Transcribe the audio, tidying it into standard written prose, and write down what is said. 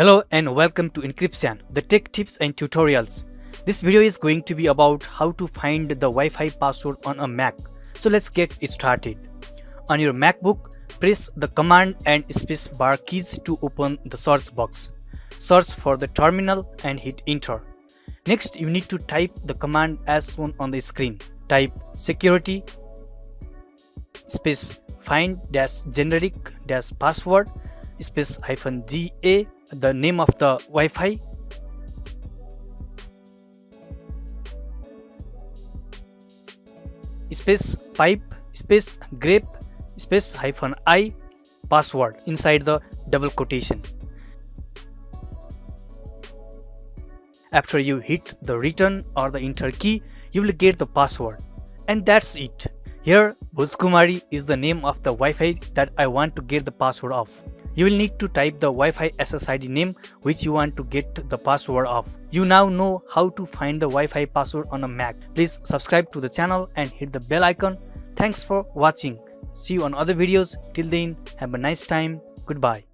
Hello and welcome to Encryption, the tech tips and tutorials. This video is going to be about how to find the Wi-Fi password on a Mac. So let's get it started. On your MacBook, press the Command and space bar keys to open the search box. Search for the terminal and hit enter. Next, you need to type the command as shown on the screen. Type security space find generic password space -GA, the name of the Wi-Fi, space pipe space grep space -I password inside the double quotation. After you hit the return or the enter key, you will get the password. And that's it. Here, Bhojkumari is the name of the Wi-Fi that I want to get the password of. You will need to type the Wi-Fi SSID name which you want to get the password of. You now know how to find the Wi-Fi password on a Mac. Please subscribe to the channel and hit the bell icon. Thanks for watching. See you on other videos. Till then, have a nice time. Goodbye.